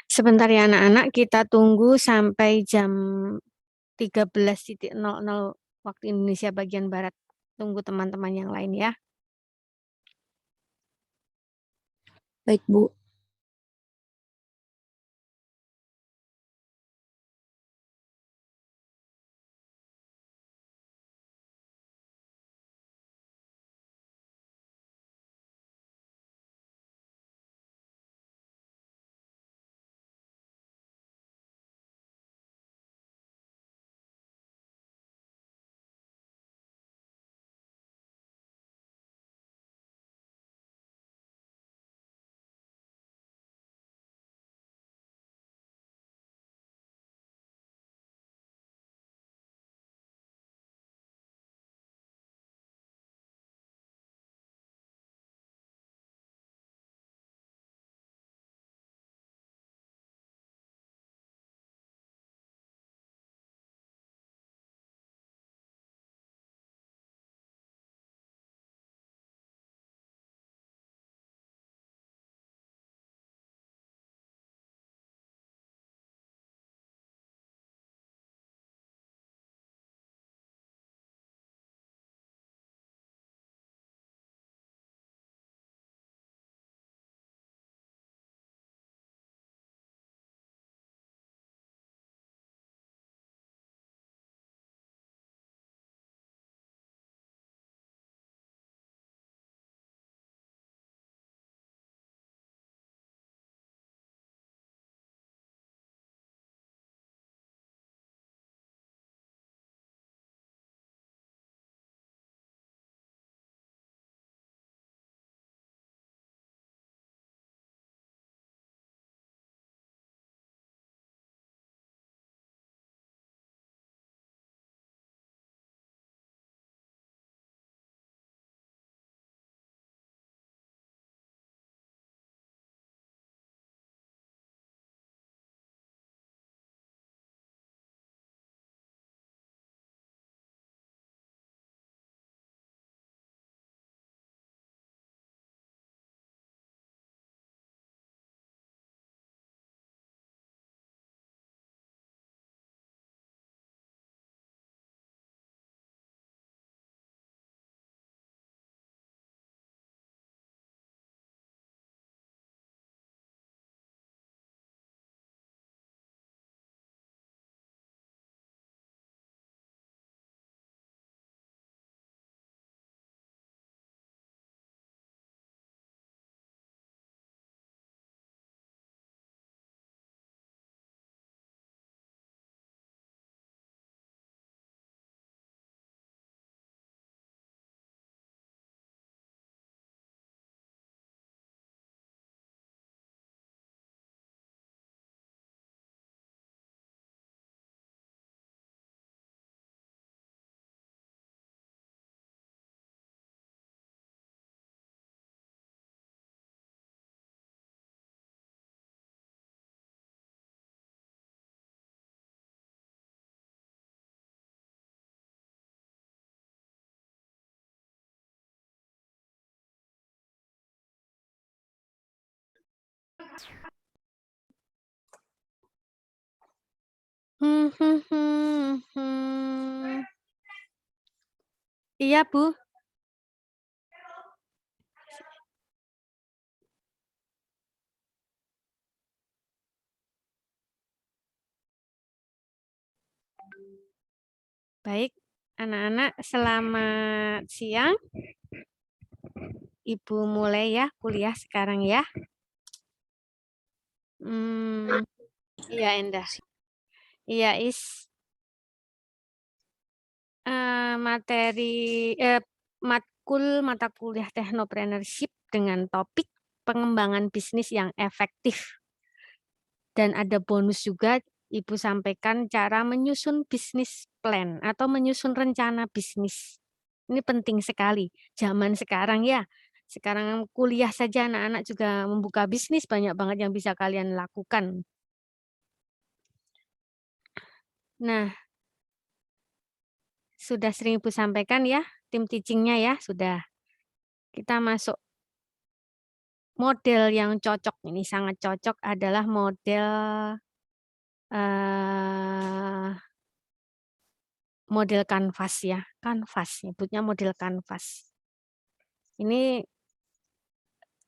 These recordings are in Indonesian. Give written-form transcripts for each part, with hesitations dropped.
Sebentar ya anak-anak, kita tunggu sampai jam 13.00 waktu Indonesia bagian Barat. Tunggu teman-teman yang lain ya. Baik, Bu. Iya, Bu. Baik, anak-anak selamat siang. Ibu mulai ya kuliah sekarang ya. Iya, Endah. Iya, materi matkul mata kuliah teknopreneurship dengan topik pengembangan bisnis yang efektif. Dan ada bonus juga, Ibu sampaikan cara menyusun bisnis plan atau menyusun rencana bisnis. Ini penting sekali. Zaman sekarang ya, sekarang kuliah saja anak-anak juga membuka bisnis, banyak banget yang bisa kalian lakukan. Nah, sudah sering Ibu sampaikan ya, tim teachingnya ya, sudah. Kita masuk model yang cocok, ini sangat cocok adalah model model kanvas ya, kanvas, nyebutnya model kanvas. Ini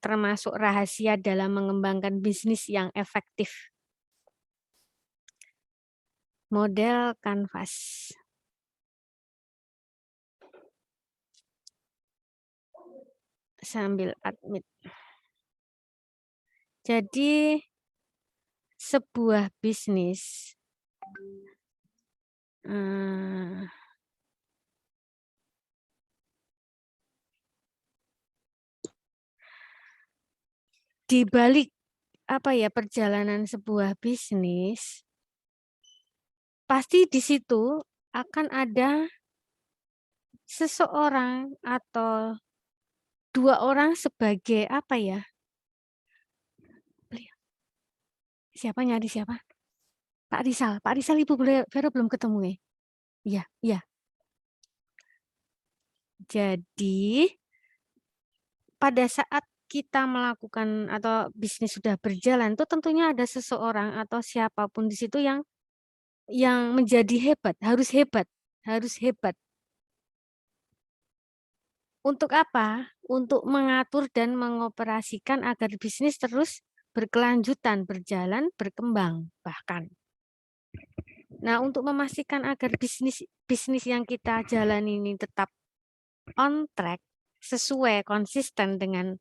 termasuk rahasia dalam mengembangkan bisnis yang efektif. Model kanvas. Sambil admit. Jadi sebuah bisnis di balik perjalanan sebuah bisnis, pasti di situ akan ada seseorang atau dua orang sebagai siapa nyari siapa? Pak Rizal Ibu Vero belum ketemu ya? Iya, iya. Jadi pada saat kita melakukan atau bisnis sudah berjalan, itu tentunya ada seseorang atau siapapun di situ yang menjadi hebat, harus hebat, harus hebat. Untuk apa? Untuk mengatur dan mengoperasikan agar bisnis terus berkelanjutan, berjalan, berkembang bahkan. Nah, untuk memastikan agar bisnis yang kita jalani ini tetap on track, sesuai, konsisten dengan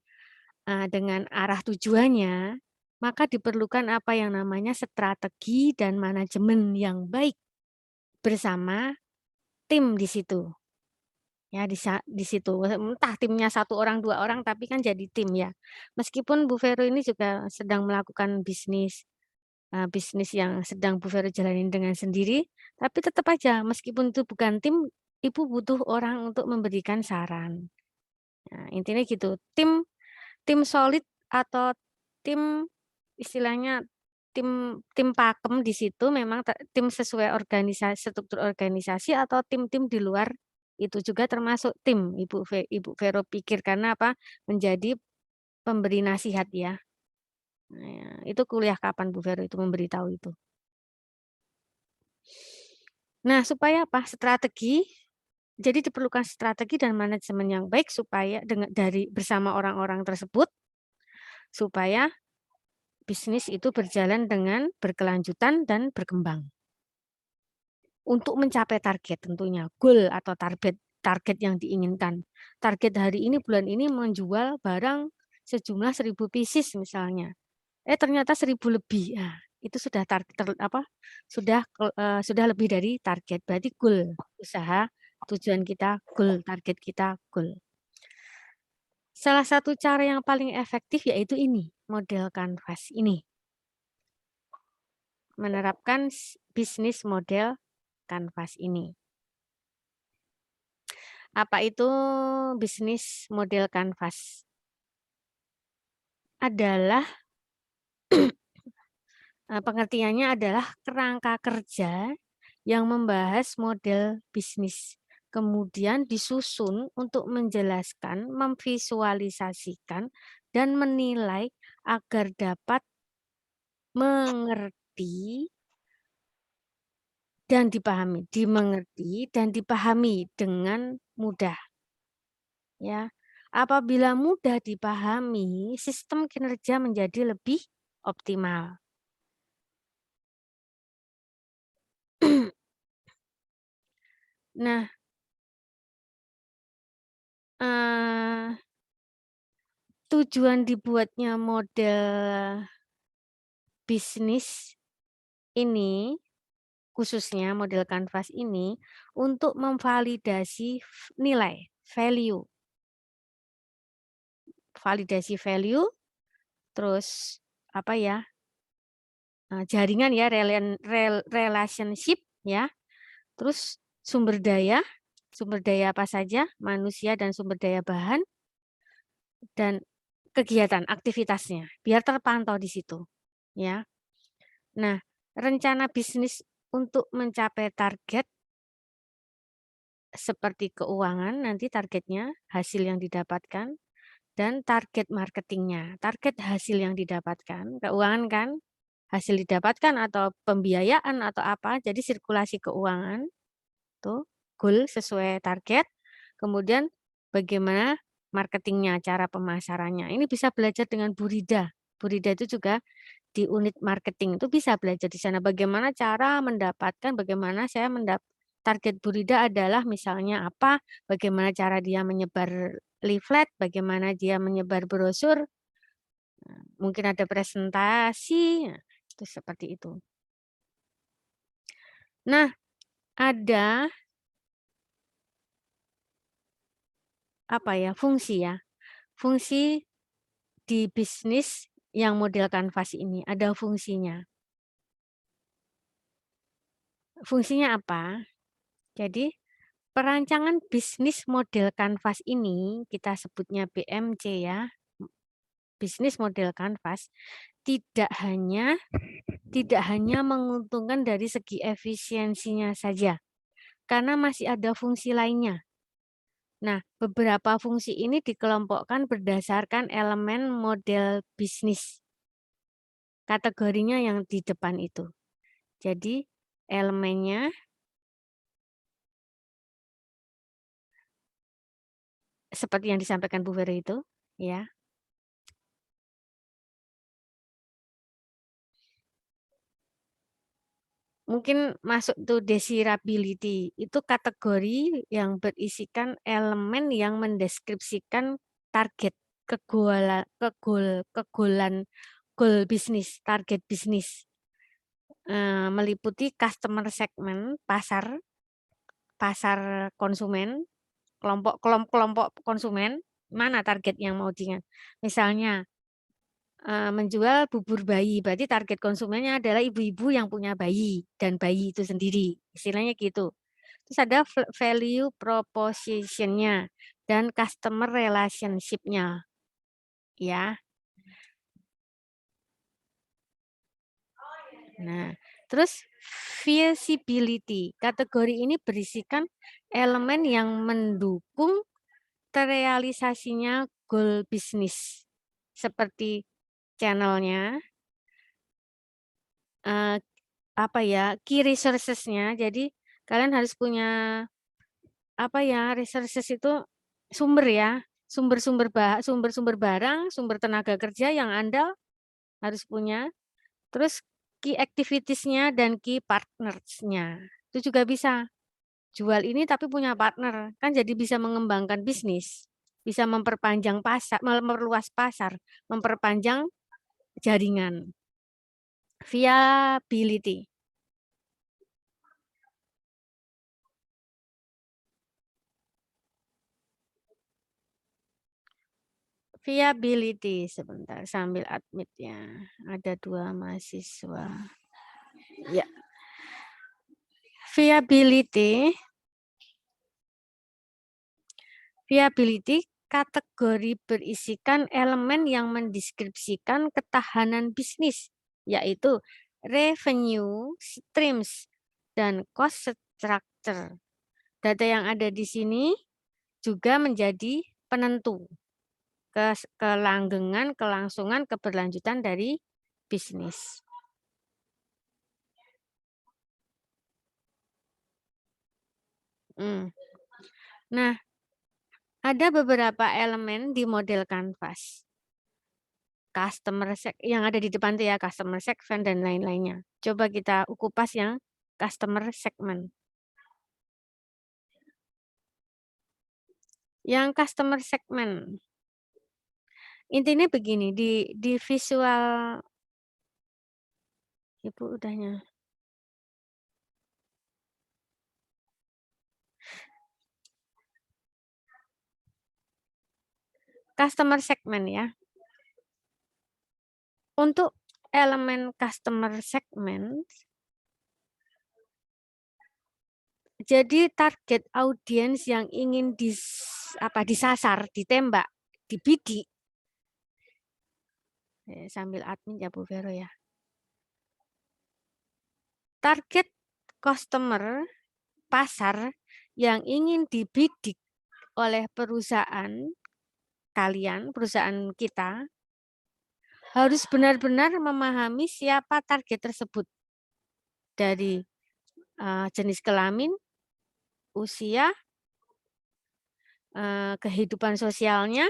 arah tujuannya, maka diperlukan apa yang namanya strategi dan manajemen yang baik bersama tim di situ. Ya, di situ. Entah timnya satu orang, dua orang, tapi kan jadi tim ya. Meskipun Bu Vero ini juga sedang melakukan bisnis yang sedang Bu Vero jalanin dengan sendiri, tapi tetap aja meskipun itu bukan tim, Ibu butuh orang untuk memberikan saran. Nah, intinya gitu. Tim solid atau tim istilahnya tim pakem di situ memang tim sesuai struktur organisasi atau tim-tim di luar itu juga termasuk tim Ibu Vero pikir karena menjadi pemberi nasihat ya. Nah, itu kuliah kapan Bu Vero itu memberitahu itu. Nah, supaya strategi, jadi diperlukan strategi dan manajemen yang baik supaya bersama orang-orang tersebut supaya bisnis itu berjalan dengan berkelanjutan dan berkembang. Untuk mencapai target tentunya, goal atau target yang diinginkan. Target hari ini, bulan ini menjual barang sejumlah 1.000 pieces misalnya. Ternyata 1.000 lebih. Nah, itu sudah sudah lebih dari target. Berarti goal usaha, tujuan kita, goal, target kita, goal. Salah satu cara yang paling efektif yaitu ini, model kanvas ini. Menerapkan bisnis model kanvas ini. Apa itu bisnis model kanvas? Adalah pengertiannya adalah kerangka kerja yang membahas model bisnis. Kemudian disusun untuk menjelaskan, memvisualisasikan, dan menilai agar dapat mengerti dan dipahami, dimengerti dan dipahami dengan mudah, ya. Apabila mudah dipahami, sistem kinerja menjadi lebih optimal. Nah, tujuan dibuatnya model bisnis ini, khususnya model Canvas ini, untuk memvalidasi nilai, value. Validasi value, terus apa ya, jaringan ya, relationship ya, terus sumber daya apa saja, manusia dan sumber daya bahan, dan kegiatan, aktivitasnya, biar terpantau di situ, ya. Nah, rencana bisnis untuk mencapai target seperti keuangan, nanti targetnya, hasil yang didapatkan, dan target marketingnya, target hasil yang didapatkan, keuangan kan, hasil didapatkan atau pembiayaan atau apa, jadi sirkulasi keuangan, tuh, goal sesuai target, kemudian bagaimana marketingnya, cara pemasarannya. Ini bisa belajar dengan Bu Rida. Bu Rida itu juga di unit marketing itu bisa belajar di sana bagaimana cara mendapatkan, bagaimana saya target Bu Rida adalah misalnya apa, bagaimana cara dia menyebar leaflet, bagaimana dia menyebar brosur, mungkin ada presentasi, nah, itu seperti itu. Nah, ada apa ya, fungsi ya, fungsi di bisnis yang model Canvas ini, ada fungsinya. Fungsinya apa? Jadi, perancangan bisnis model Canvas ini, kita sebutnya BMC ya, bisnis model Canvas, tidak hanya menguntungkan dari segi efisiensinya saja, karena masih ada fungsi lainnya. Nah, beberapa fungsi ini dikelompokkan berdasarkan elemen model bisnis. Kategorinya yang di depan itu. Jadi, elemennya seperti yang disampaikan Bu Vero itu, ya. Mungkin masuk tuh desirability, itu kategori yang berisikan elemen yang mendeskripsikan target, goal bisnis, target bisnis. Meliputi customer segment, pasar konsumen, kelompok konsumen, mana target yang mau diingat. Misalnya, menjual bubur bayi, berarti target konsumennya adalah ibu-ibu yang punya bayi dan bayi itu sendiri, istilahnya gitu. Terus ada value proposition-nya dan customer relationship-nya, ya. Nah, terus visibility, kategori ini berisikan elemen yang mendukung terrealisasinya goal bisnis, seperti channelnya, apa ya, key resources-nya. Jadi kalian harus punya apa ya, resources itu sumber ya, sumber-sumber barang, sumber tenaga kerja yang Anda harus punya. Terus key activities-nya dan key partners-nya. Itu juga bisa. Jual ini tapi punya partner, kan jadi bisa mengembangkan bisnis, bisa memperpanjang pasar, memperluas pasar, memperpanjang jaringan. Viability. Viability, sebentar sambil admit ya. Ada 2 mahasiswa. Ya. Viability. Viability kategori berisikan elemen yang mendeskripsikan ketahanan bisnis, yaitu revenue streams dan cost structure. Data yang ada di sini juga menjadi penentu kelanggengan, kelangsungan, keberlanjutan dari bisnis. Nah, ada beberapa elemen di model kanvas. Yang ada di depan itu ya, customer segment dan lain-lainnya. Coba kita kupas yang customer segment. Yang customer segment. Intinya begini, di visual Ibu udahnya. Customer segment ya. Untuk elemen customer segment, jadi target audiens yang ingin disasar, ditembak, dibidik. Sambil admin ya Bu Vero ya. Target customer pasar yang ingin dibidik oleh perusahaan kalian, perusahaan kita, harus benar-benar memahami siapa target tersebut. Dari jenis kelamin, usia, kehidupan sosialnya,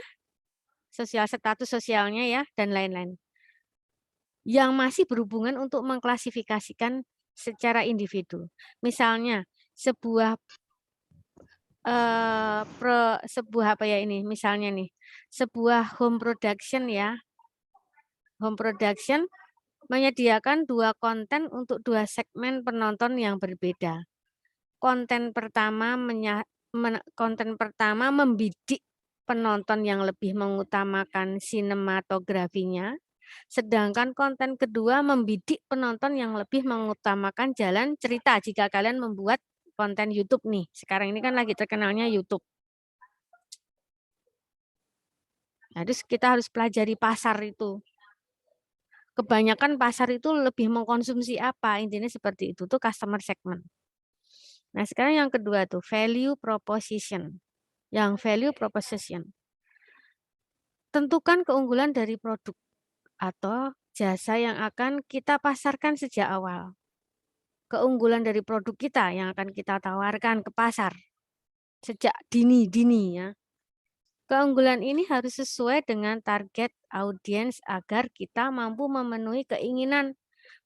status sosialnya ya, dan lain-lain. Yang masih berhubungan untuk mengklasifikasikan secara individu. Misalnya, sebuah misalnya nih, sebuah home production ya, home production menyediakan 2 konten untuk 2 segmen penonton yang berbeda. Konten pertama membidik penonton yang lebih mengutamakan sinematografinya, sedangkan konten kedua membidik penonton yang lebih mengutamakan jalan cerita jika kalian membuat konten YouTube nih. Sekarang ini kan lagi terkenalnya YouTube. Nah, terus kita harus pelajari pasar itu. Kebanyakan pasar itu lebih mengkonsumsi apa, intinya seperti itu tuh customer segment. Nah, sekarang yang kedua tuh value proposition. Yang value proposition. Tentukan keunggulan dari produk atau jasa yang akan kita pasarkan sejak awal. Keunggulan dari produk kita yang akan kita tawarkan ke pasar sejak dini ya. Keunggulan ini harus sesuai dengan target audiens agar kita mampu memenuhi keinginan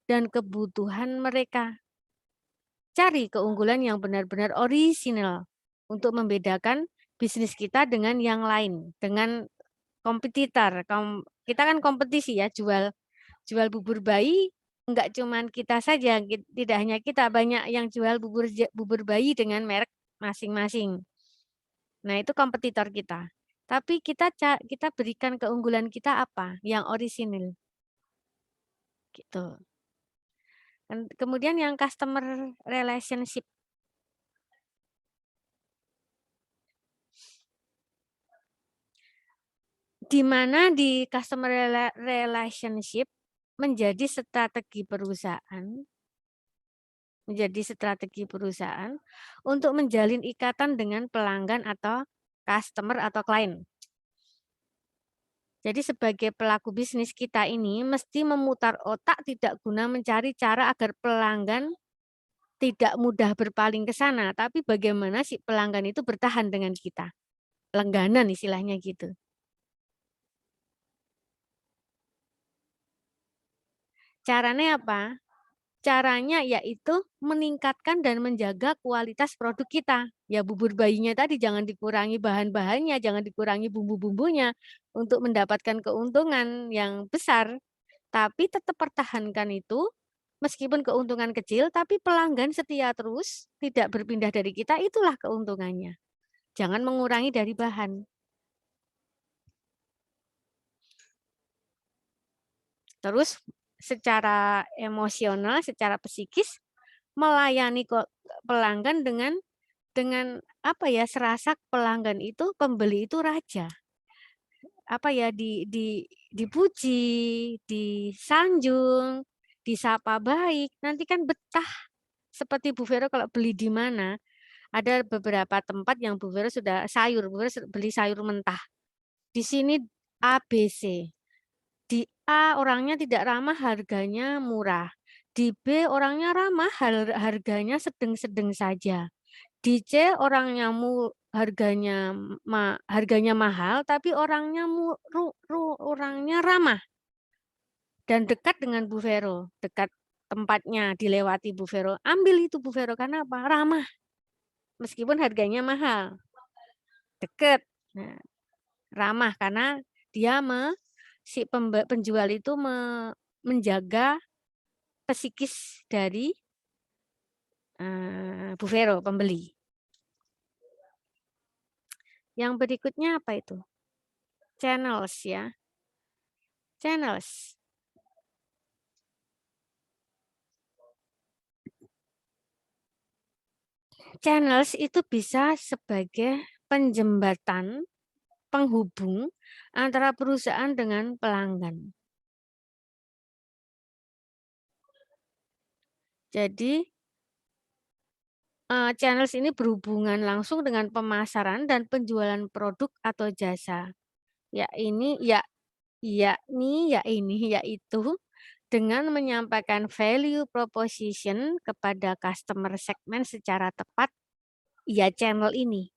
dan kebutuhan mereka. Cari keunggulan yang benar-benar orisinal untuk membedakan bisnis kita dengan yang lain, dengan kompetitor. Kita kan kompetisi ya, jual bubur bayi, enggak cuman kita saja, tidak hanya kita, banyak yang jual bubur bayi dengan merek masing-masing. Nah, itu kompetitor kita. Tapi kita berikan keunggulan kita apa? Yang orisinil. Gitu. Dan kemudian yang customer relationship. Di mana di customer relationship menjadi strategi perusahaan untuk menjalin ikatan dengan pelanggan atau customer atau klien. Jadi sebagai pelaku bisnis kita ini mesti memutar otak tidak guna mencari cara agar pelanggan tidak mudah berpaling ke sana, tapi bagaimana si pelanggan itu bertahan dengan kita. Langganan istilahnya gitu. Caranya apa? Caranya yaitu meningkatkan dan menjaga kualitas produk kita. Ya bubur bayinya tadi jangan dikurangi bahan-bahannya, jangan dikurangi bumbu-bumbunya untuk mendapatkan keuntungan yang besar. Tapi tetap pertahankan itu, meskipun keuntungan kecil, tapi pelanggan setia terus, tidak berpindah dari kita, itulah keuntungannya. Jangan mengurangi dari bahan. Terus secara emosional, secara psikis, melayani pelanggan dengan apa ya, serasa pelanggan itu, pembeli itu raja. Apa ya, dipuji, disanjung, disapa baik, nanti kan betah. Seperti Bu Vero kalau beli di mana, ada beberapa tempat yang Bu Vero sudah Bu Vero beli sayur mentah. Di sini ABC. Di A orangnya tidak ramah, harganya murah. Di B orangnya ramah, harganya sedang-sedang saja. Di C orangnya harganya mahal, tapi orangnya ramah dan dekat dengan Bu Vero, dekat tempatnya dilewati Bu Vero. Ambil itu Bu Vero karena apa? Ramah. Meskipun harganya mahal. Dekat. Nah, ramah karena dia si penjual itu menjaga psikis dari Bu Vero, pembeli. Yang berikutnya apa itu? Channels ya. Channels. Channels itu bisa sebagai penjembatan, penghubung antara perusahaan dengan pelanggan. Jadi channels ini berhubungan langsung dengan pemasaran dan penjualan produk atau jasa. Yaitu dengan menyampaikan value proposition kepada customer segment secara tepat, ya channel ini.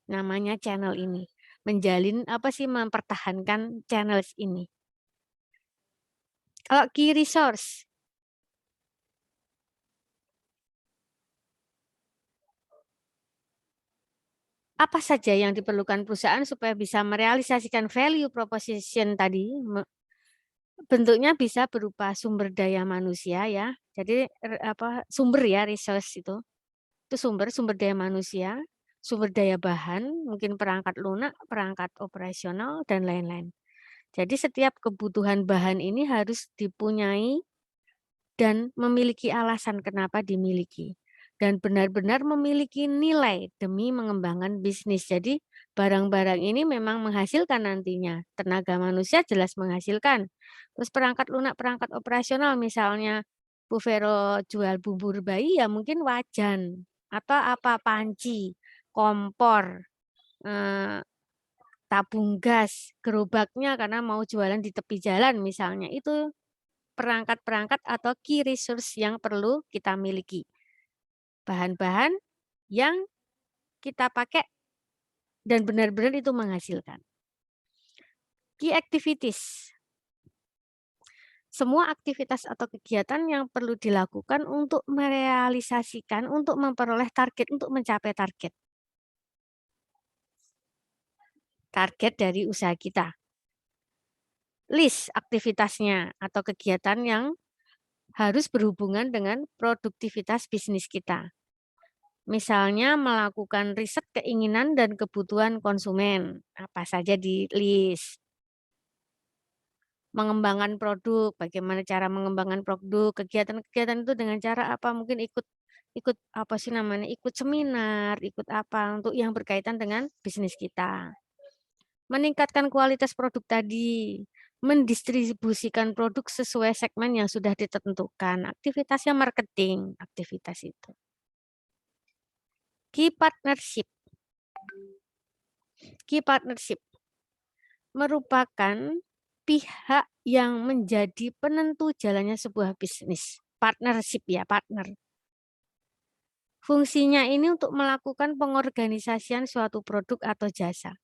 Namanya channel ini. Mempertahankan channels ini. Kalau key resource, apa saja yang diperlukan perusahaan supaya bisa merealisasikan value proposition tadi? Bentuknya bisa berupa sumber daya manusia ya. Jadi sumber ya, resource itu sumber daya manusia, sumber daya bahan, mungkin perangkat lunak, perangkat operasional dan lain-lain. Jadi setiap kebutuhan bahan ini harus dipunyai dan memiliki alasan kenapa dimiliki. Dan benar-benar memiliki nilai demi mengembangkan bisnis. Jadi barang-barang ini memang menghasilkan nantinya. Tenaga manusia jelas menghasilkan. Terus perangkat lunak, perangkat operasional misalnya Bu Vero jual bubur bayi ya mungkin wajan. Atau panci, kompor, tabung gas, gerobaknya karena mau jualan di tepi jalan misalnya. Itu perangkat-perangkat atau key resource yang perlu kita miliki. Bahan-bahan yang kita pakai dan benar-benar itu menghasilkan. Key activities. Semua aktivitas atau kegiatan yang perlu dilakukan untuk merealisasikan, untuk memperoleh target, untuk mencapai target. Target dari usaha kita. List aktivitasnya atau kegiatan yang harus berhubungan dengan produktivitas bisnis kita. Misalnya melakukan riset keinginan dan kebutuhan konsumen. Apa saja di list. Mengembangkan produk, bagaimana cara mengembangkan produk, kegiatan-kegiatan itu dengan cara apa? Mungkin ikut ikut seminar, ikut apa untuk yang berkaitan dengan bisnis kita. Meningkatkan kualitas produk tadi, mendistribusikan produk sesuai segmen yang sudah ditentukan. Aktivitasnya marketing, aktivitas itu. Key partnership. Key partnership merupakan pihak yang menjadi penentu jalannya sebuah bisnis. Partnership ya, partner. Fungsinya ini untuk melakukan pengorganisasian suatu produk atau jasa.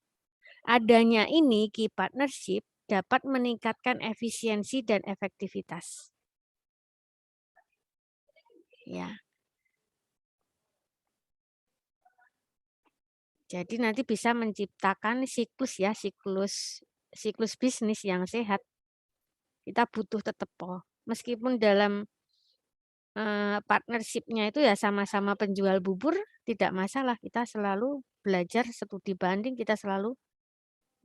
Adanya ini, key partnership dapat meningkatkan efisiensi dan efektivitas. Ya. Jadi nanti bisa menciptakan siklus bisnis yang sehat. Kita butuh tetap meskipun dalam partnership-nya itu ya sama-sama penjual bubur, tidak masalah. Kita selalu belajar studi banding, kita selalu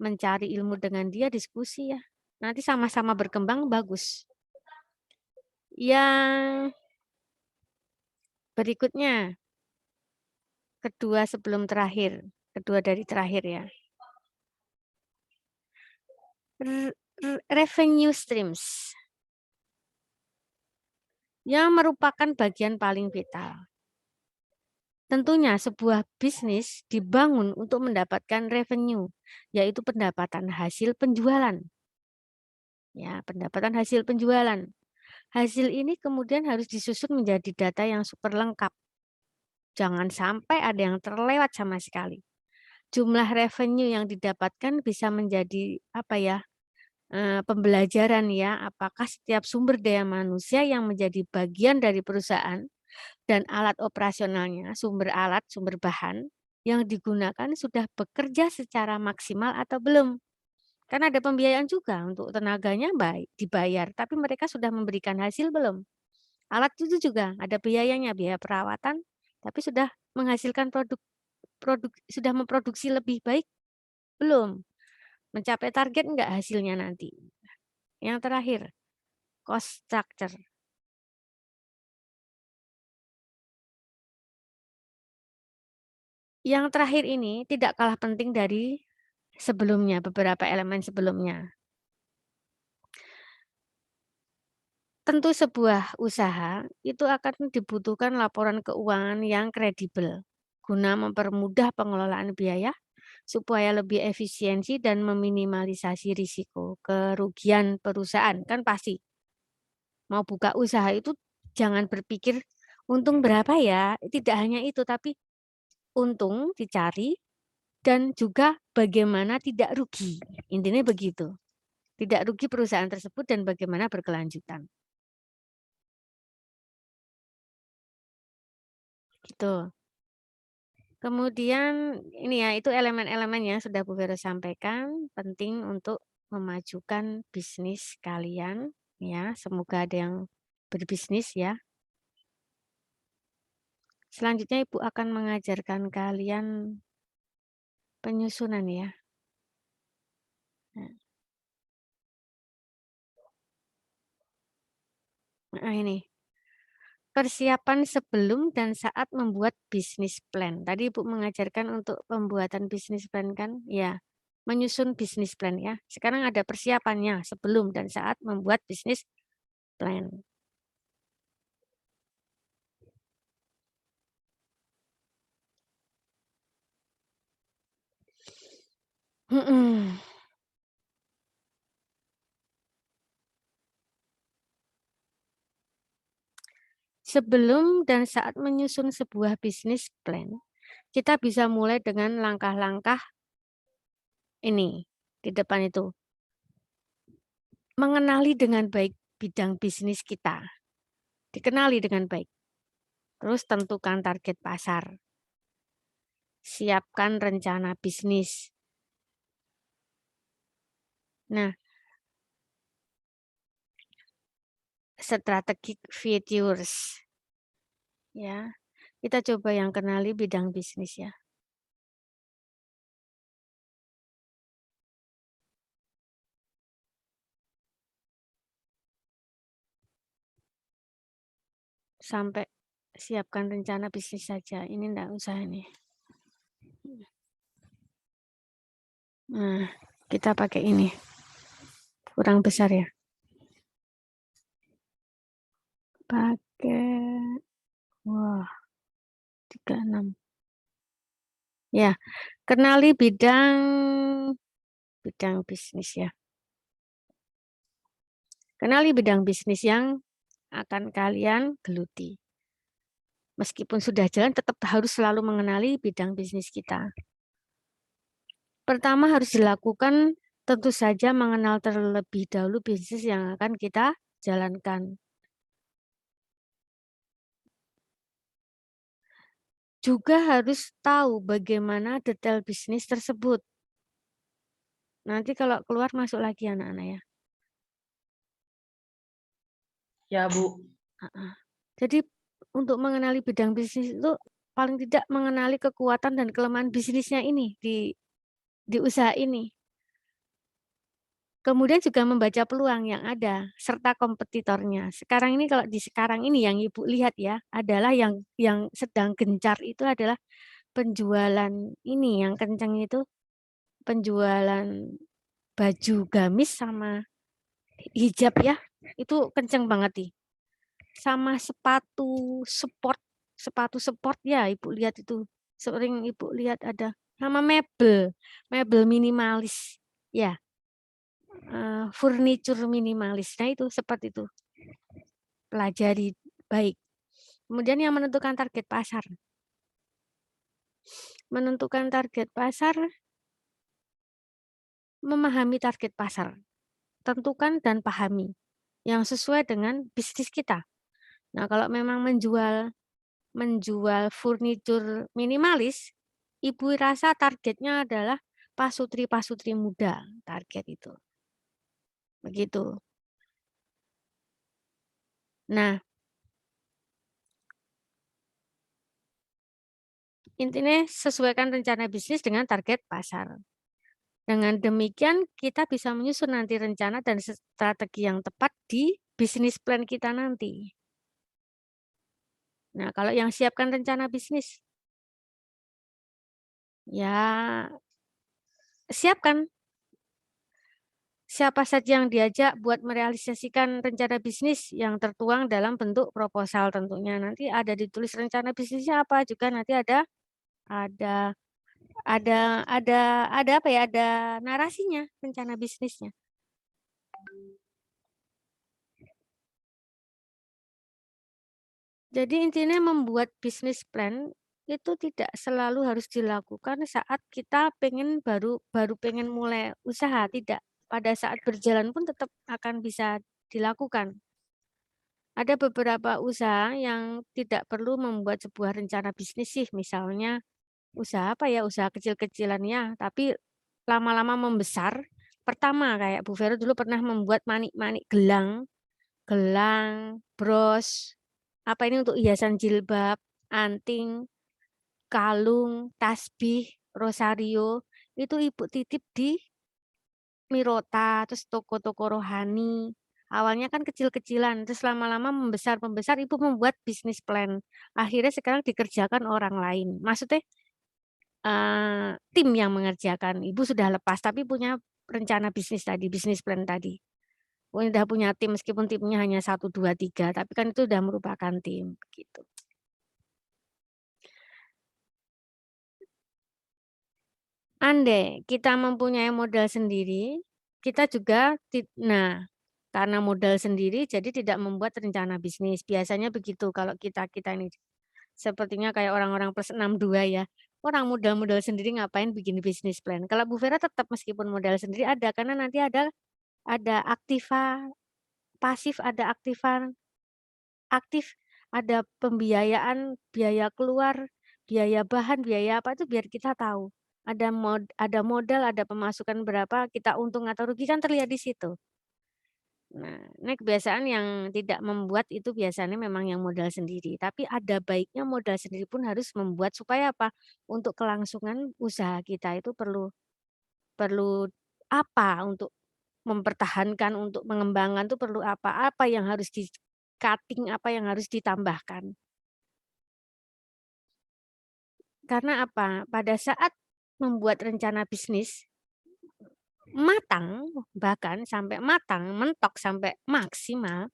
mencari ilmu dengan dia, diskusi ya. Nanti sama-sama berkembang, bagus. Yang berikutnya, kedua dari terakhir ya. Revenue streams. Yang merupakan bagian paling vital. Tentunya sebuah bisnis dibangun untuk mendapatkan revenue, yaitu pendapatan hasil penjualan. Ya, pendapatan hasil penjualan. Hasil ini kemudian harus disusun menjadi data yang super lengkap. Jangan sampai ada yang terlewat sama sekali. Jumlah revenue yang didapatkan bisa menjadi apa ya, pembelajaran ya, apakah setiap sumber daya manusia yang menjadi bagian dari perusahaan dan alat operasionalnya, sumber alat, sumber bahan yang digunakan sudah bekerja secara maksimal atau belum. Karena ada pembiayaan juga untuk tenaganya baik, dibayar, tapi mereka sudah memberikan hasil belum? Alat itu juga ada biayanya, biaya perawatan, tapi sudah menghasilkan produk sudah memproduksi lebih baik belum? Mencapai target enggak hasilnya nanti? Yang terakhir, cost structure. Yang terakhir ini tidak kalah penting dari sebelumnya, beberapa elemen sebelumnya. Tentu sebuah usaha itu akan dibutuhkan laporan keuangan yang kredibel guna mempermudah pengelolaan biaya supaya lebih efisiensi dan meminimalisasi risiko kerugian perusahaan. Kan pasti mau buka usaha itu jangan berpikir untung berapa ya, tidak hanya itu tapi untung dicari dan juga bagaimana tidak rugi. Intinya begitu. Tidak rugi perusahaan tersebut dan bagaimana berkelanjutan. Gitu. Kemudian ini ya, itu elemen-elemen yang sudah Bu Vero sampaikan, penting untuk memajukan bisnis kalian ya. Semoga ada yang berbisnis ya. Selanjutnya Ibu akan mengajarkan kalian penyusunan ya. Nah, ini persiapan sebelum dan saat membuat bisnis plan. Tadi Ibu mengajarkan untuk pembuatan bisnis plan kan? Ya, menyusun bisnis plan ya. Sekarang ada persiapannya sebelum dan saat membuat bisnis plan. Sebelum dan saat menyusun sebuah bisnis plan, kita bisa mulai dengan langkah-langkah ini di depan itu. Mengenali dengan baik bidang bisnis kita. Dikenali dengan baik. Terus tentukan target pasar. Siapkan rencana bisnis. Nah, strategic features. Ya, kita coba yang kenali bidang bisnis ya. Sampai siapkan rencana bisnis saja. Ini enggak usah ini. Nah, kita pakai ini. Kurang besar ya. Pakai, wah, 36. Ya, kenali bidang bisnis ya. Kenali bidang bisnis yang akan kalian geluti. Meskipun sudah jalan, tetap harus selalu mengenali bidang bisnis kita. Pertama harus dilakukan tentu saja mengenal terlebih dahulu bisnis yang akan kita jalankan. Juga harus tahu bagaimana detail bisnis tersebut. Nanti kalau keluar masuk lagi anak-anak ya. Ya, Bu. Jadi untuk mengenali bidang bisnis itu paling tidak mengenali kekuatan dan kelemahan bisnisnya ini di usaha ini. Kemudian juga membaca peluang yang ada serta kompetitornya. Sekarang ini kalau di sekarang ini yang Ibu lihat ya, adalah yang sedang gencar itu adalah penjualan ini yang kencang itu penjualan baju gamis sama hijab ya. Itu kenceng banget nih. Sama sepatu sport ya Ibu lihat itu. Sering Ibu lihat ada sama mebel minimalis ya. Furniture minimalis. Nah itu seperti itu. Pelajari baik. Kemudian yang menentukan target pasar. Menentukan target pasar, memahami target pasar. Tentukan dan pahami yang sesuai dengan bisnis kita. Nah, kalau memang menjual furnitur minimalis, ibu rasa targetnya adalah pasutri-pasutri muda, target itu. Begitu. Nah, intinya sesuaikan rencana bisnis dengan target pasar. Dengan demikian kita bisa menyusun nanti rencana dan strategi yang tepat di bisnis plan kita nanti. Nah, kalau yang siapkan rencana bisnis, ya siapkan siapa saja yang diajak buat merealisasikan rencana bisnis yang tertuang dalam bentuk proposal tentunya. Nanti ada ditulis rencana bisnisnya apa juga nanti ada ada apa ya? Ada narasinya rencana bisnisnya. Jadi intinya membuat bisnis plan itu tidak selalu harus dilakukan saat kita baru pengen mulai usaha, tidak. Pada saat berjalan pun tetap akan bisa dilakukan. Ada beberapa usaha yang tidak perlu membuat sebuah rencana bisnis sih, misalnya usaha apa ya, usaha kecil-kecilan ya, tapi lama-lama membesar. Pertama kayak Bu Vero dulu pernah membuat manik-manik gelang, bros, apa ini untuk hiasan jilbab, anting, kalung, tasbih, rosario, itu Ibu titip di Mirota, terus toko-toko rohani. Awalnya kan kecil-kecilan, terus lama-lama membesar, Ibu membuat bisnis plan. Akhirnya sekarang dikerjakan orang lain. Maksudnya tim yang mengerjakan. Ibu sudah lepas, tapi punya rencana bisnis tadi, bisnis plan tadi. Udah punya tim, meskipun timnya hanya 1, 2, 3, tapi kan itu sudah merupakan tim. Begitu. Andai kita mempunyai modal sendiri, kita juga, karena modal sendiri jadi tidak membuat rencana bisnis. Biasanya begitu kalau kita ini. Sepertinya kayak orang-orang plus 62 ya. Orang modal-modal sendiri ngapain bikin bisnis plan. Kalau Bu Vera tetap meskipun modal sendiri ada, karena nanti ada aktiva pasif, ada aktif, ada pembiayaan, biaya keluar, biaya bahan, biaya apa itu biar kita tahu. Ada modal, ada pemasukan berapa, kita untung atau rugi kan terlihat di situ. Nah, ini kebiasaan yang tidak membuat itu biasanya memang yang modal sendiri. Tapi ada baiknya modal sendiri pun harus membuat supaya apa? Untuk kelangsungan usaha kita itu perlu perlu apa untuk mempertahankan, untuk mengembangkan itu perlu apa? Apa yang harus di-cutting, apa yang harus ditambahkan. Karena apa? Pada saat membuat rencana bisnis matang, bahkan sampai matang, mentok sampai maksimal,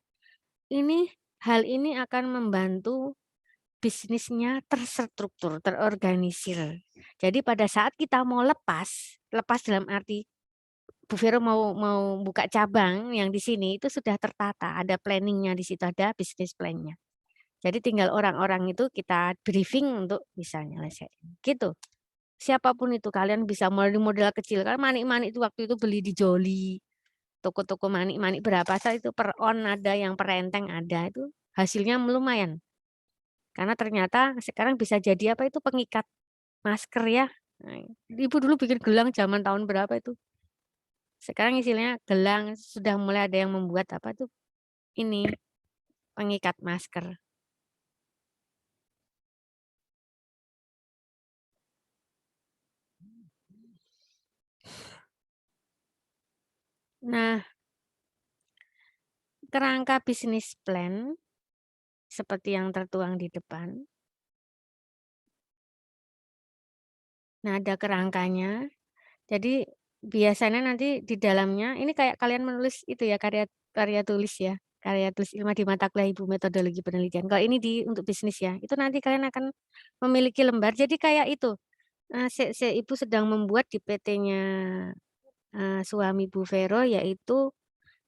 hal ini akan membantu bisnisnya terstruktur, terorganisir. Jadi pada saat kita mau lepas dalam arti Bu Vero mau buka cabang yang di sini itu sudah tertata, ada planningnya di situ, ada bisnis plan-nya. Jadi tinggal orang-orang itu kita briefing untuk bisa nyelesain. Gitu. Siapapun itu kalian bisa mulai modal kecil. Kan manik-manik itu waktu itu beli di Joli. Toko-toko manik-manik berapa saat itu per on ada, yang per enteng ada, itu hasilnya lumayan. Karena ternyata sekarang bisa jadi apa itu pengikat masker ya. Nah, Ibu dulu bikin gelang zaman tahun berapa itu. Sekarang istilahnya gelang sudah mulai ada yang membuat apa tuh ini pengikat masker. Nah, kerangka bisnis plan seperti yang tertuang di depan. Nah, ada kerangkanya. Jadi biasanya nanti di dalamnya ini kayak kalian menulis itu ya karya tulis ya. Karya tulis ilmu di mata kuliah Ibu metodologi penelitian. Kalau ini untuk bisnis ya. Itu nanti kalian akan memiliki lembar. Jadi kayak itu. Ibu sedang membuat di PT-nya suami Bu Vero yaitu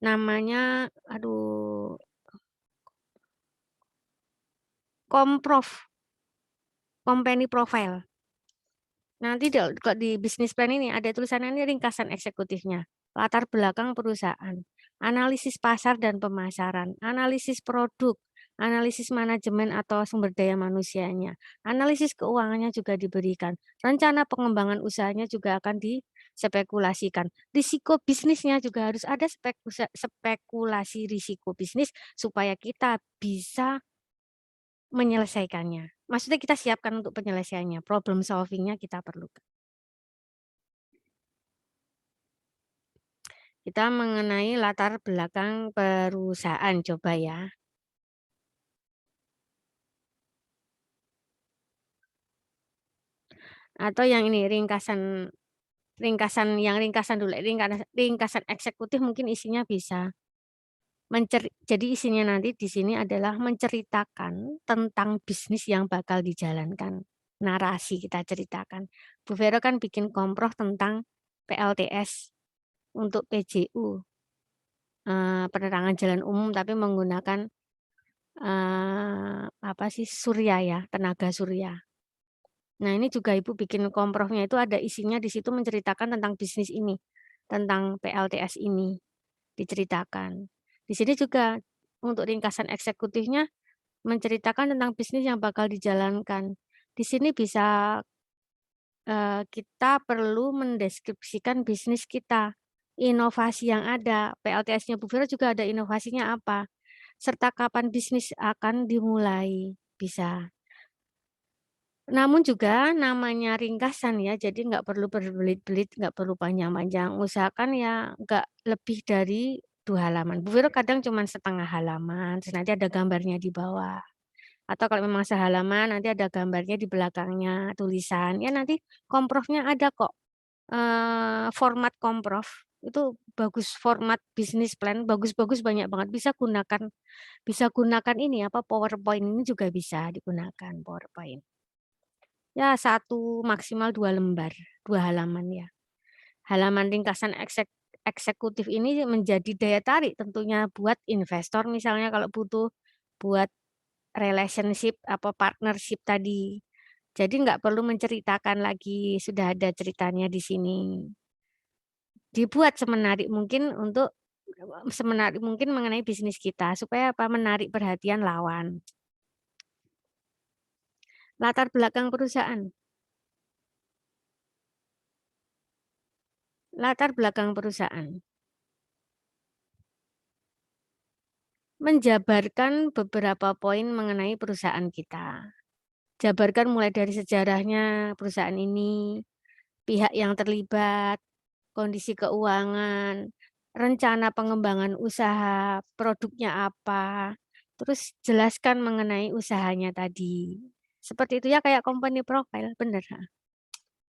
namanya Komprof, Company Profile. Nanti kalau di bisnis plan ini ada tulisannya ini ringkasan eksekutifnya. Latar belakang perusahaan, analisis pasar dan pemasaran, analisis produk, analisis manajemen atau sumber daya manusianya, analisis keuangannya juga diberikan. Rencana pengembangan usahanya juga akan dispekulasikan. Risiko bisnisnya juga harus ada spekulasi risiko bisnis supaya kita bisa menyelesaikannya. Maksudnya kita siapkan untuk penyelesaiannya, problem solving-nya kita perlukan. Kita mengenai latar belakang perusahaan, coba ya. Atau yang ini ringkasan dulu, ringkasan eksekutif mungkin isinya bisa jadi isinya nanti di sini adalah menceritakan tentang bisnis yang bakal dijalankan. Narasi kita ceritakan. Bu Vero kan bikin komproh tentang PLTS untuk PJU, penerangan jalan umum tapi menggunakan surya ya, tenaga surya. Nah, ini juga Ibu bikin komprohnya itu ada isinya di situ menceritakan tentang bisnis ini, tentang PLTS ini diceritakan. Di sini juga untuk ringkasan eksekutifnya menceritakan tentang bisnis yang bakal dijalankan. Di sini bisa kita perlu mendeskripsikan bisnis kita, inovasi yang ada, PLTS-nya Bu Vero juga ada inovasinya apa, serta kapan bisnis akan dimulai, bisa. Namun juga namanya ringkasan ya, jadi nggak perlu berbelit-belit, nggak perlu panjang-panjang. Usahakan ya nggak lebih dari 2 halaman. Bu Vero kadang cuma setengah halaman, terus nanti ada gambarnya di bawah. Atau kalau memang sehalaman, nanti ada gambarnya di belakangnya, tulisan. Ya nanti komprofnya ada kok. Format komprof itu bagus, format bisnis plan bagus-bagus banyak banget. Bisa gunakan ini apa PowerPoint ini juga bisa digunakan PowerPoint. Ya 1 maksimal 2 lembar, 2 halaman ya. Halaman ringkasan eksekutif ini menjadi daya tarik tentunya buat investor misalnya kalau butuh buat relationship apa partnership tadi. Jadi nggak perlu menceritakan lagi, sudah ada ceritanya di sini. Dibuat semenarik mungkin mengenai bisnis kita supaya apa? Menarik perhatian lawan. Latar belakang perusahaan. Latar belakang perusahaan. Menjabarkan beberapa poin mengenai perusahaan kita. Jabarkan mulai dari sejarahnya perusahaan ini, pihak yang terlibat, kondisi keuangan, rencana pengembangan usaha, produknya apa, terus jelaskan mengenai usahanya tadi. Seperti itu ya kayak company profile, benar.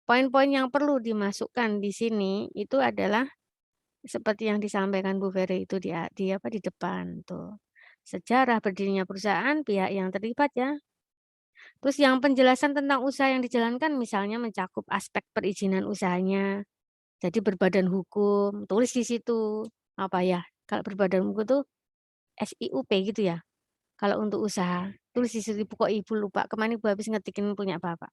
Poin-poin yang perlu dimasukkan di sini itu adalah seperti yang disampaikan Bu Ferry itu di depan tuh. Sejarah berdirinya perusahaan, pihak yang terlibat ya. Terus yang penjelasan tentang usaha yang dijalankan misalnya mencakup aspek perizinan usahanya. Jadi berbadan hukum, tulis di situ apa ya? Kalau berbadan hukum itu SIUP gitu ya. Kalau untuk usaha, tulis di situ kok Ibu lupa. Kemarin Ibu habis ngetikin punya Bapak.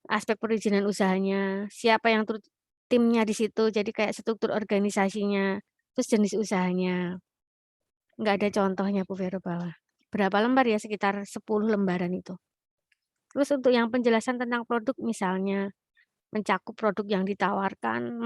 Aspek perizinan usahanya, siapa yang timnya di situ, jadi kayak struktur organisasinya, terus jenis usahanya. Enggak ada contohnya Bu Vero bawah. Berapa lembar ya? Sekitar 10 lembaran itu. Terus untuk yang penjelasan tentang produk misalnya, mencakup produk yang ditawarkan,